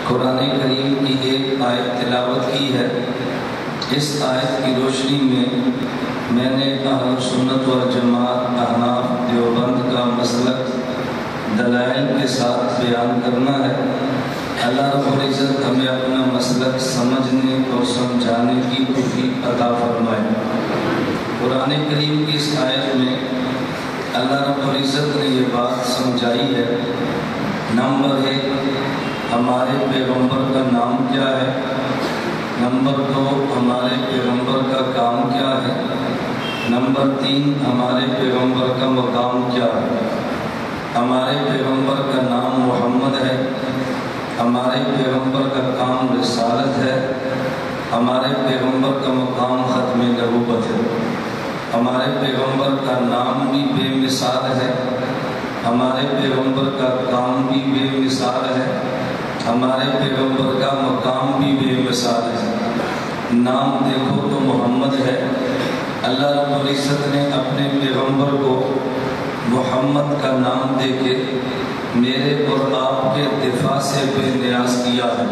قرآن کریم کی ایک آیت تلاوت کی ہے۔ اس آیت کی روشنی میں نے اہل سنت والجماعت احناف دیوبند کا مسلک دلائل کے ساتھ بیان کرنا ہے۔ اللہ رب العزت ہمیں اپنا مسلک سمجھنے اور سمجھانے کی توفیق عطا فرمائے۔ قرآن کریم کی اس آیت میں اللہ رب العزت نے یہ بات سمجھائی ہے، نمبر 1 ہمارے پیغمبر کا نام کیا ہے، نمبر 2 ہمارے پیغمبر کا کام کیا ہے، نمبر 3 ہمارے پیغمبر کا مقام کیا ہے۔ ہمارے پیغمبر کا نام محمد ہے، ہمارے پیغمبر کا کام رسالت ہے، ہمارے پیغمبر کا مقام ختم نبوت ہے۔ ہمارے پیغمبر کا نام بھی بے مثال ہے، ہمارے پیغمبر کا کام بھی بے مثال ہے، ہمارے پیغمبر کا مقام بھی بے مثال ہے۔ نام دیکھو تو محمد ہے۔ اللہ رب العزت نے اپنے پیغمبر کو محمد کا نام دے کے میرے اور آپ کے دفاع سے بے نیاز کیا ہے۔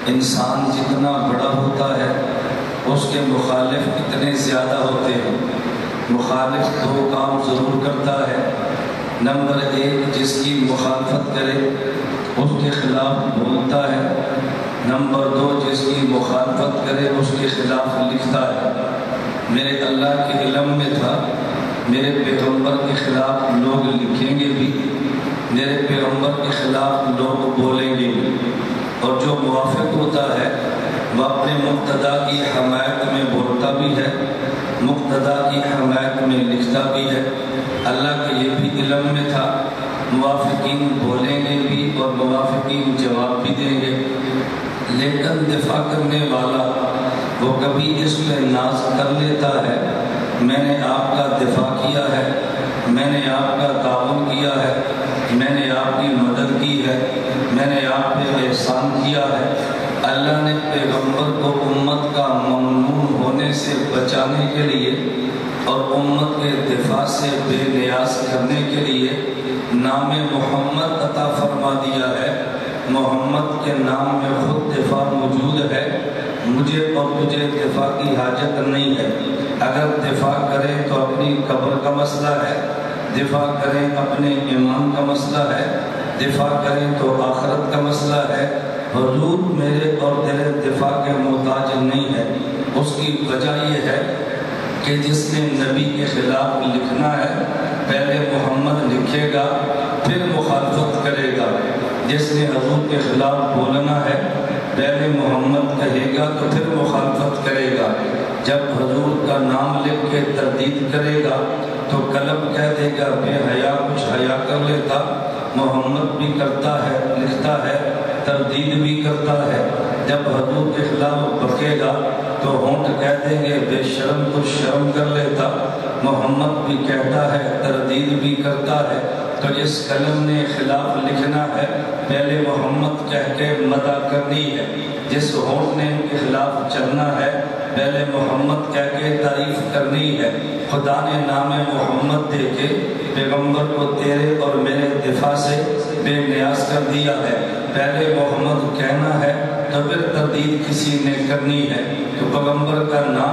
انسان جتنا بڑا ہوتا ہے اس کے مخالف اتنے زیادہ ہوتے ہیں۔ مخالف 2 کام ضرور کرتا ہے، نمبر 1 جس کی مخالفت کرے اس کے خلاف بولتا ہے، نمبر 2 جس کی مخالفت کرے اس کے خلاف لکھتا ہے۔ میرے اللہ کے علم میں تھا میرے پیغمبر کے خلاف لوگ لکھیں گے بھی، میرے پیغمبر کے خلاف لوگ بولیں گے بھی، اور جو موافق ہوتا ہے وہ اپنے مقتدا کی حمایت میں بولتا بھی ہے، مقتدا کی حمایت میں لکھتا بھی ہے۔ اللہ کے یہ بھی علم میں تھا موافقین بولیں گے بھی اور موافقین جواب بھی دیں گے، لیکن دفاع کرنے والا وہ کبھی اس پہ ناز کر لیتا ہے، میں نے آپ کا دفاع کیا ہے، میں نے آپ کا تعاون کیا ہے، میں نے آپ کی مدد کی ہے، میں نے آپ پہ احسان کیا ہے۔ اللہ نے پیغمبر کو امت کا ممنون ہونے سے بچانے کے لیے اور امت کے دفاع سے بے نیاز کرنے کے لیے نام محمد عطا فرما دیا ہے۔ محمد کے نام میں خود دفاع موجود ہے، مجھے اور تجھے دفاع کی حاجت نہیں ہے۔ اگر دفاع کریں تو اپنی قبر کا مسئلہ ہے، دفاع کریں اپنے ایمان کا مسئلہ ہے، دفاع کریں تو آخرت کا مسئلہ ہے۔ حضور میرے اور تیرے دفاع کے محتاج نہیں ہے۔ اس کی وجہ یہ ہے کہ جس نے نبی کے خلاف لکھنا ہے پہلے محمد لکھے گا پھر مخالفت کرے گا، جس نے حضور کے خلاف بولنا ہے پہلے محمد کہے گا تو پھر مخالفت کرے گا۔ جب حضور کا نام لکھ کے تردید کرے گا تو قلب کہہ دے گا بے حیا کچھ حیا کر لیتا، محمد بھی کرتا ہے، لکھتا ہے، تردید بھی کرتا ہے۔ جب حضور کے خلاف بکے گا تو ہونٹ کہہ دیں گے بے شرم کچھ شرم کر لیتا، محمد بھی کہتا ہے، تردید بھی کرتا ہے۔ تو جس قلم نے خلاف لکھنا ہے پہلے محمد کہہ کے مدح کرنی ہے، جس ہونٹ نے ان کے خلاف چلنا ہے پہلے محمد کہہ کے تعریف کرنی ہے۔ خدا نے نام محمد دے کے پیغمبر کو تیرے اور میرے دفاع سے بے نیاز کر دیا ہے۔ پہلے محمد کہنا ہے تو پھر تردید کسی نے کرنی ہے۔ تو پیغمبر کا نام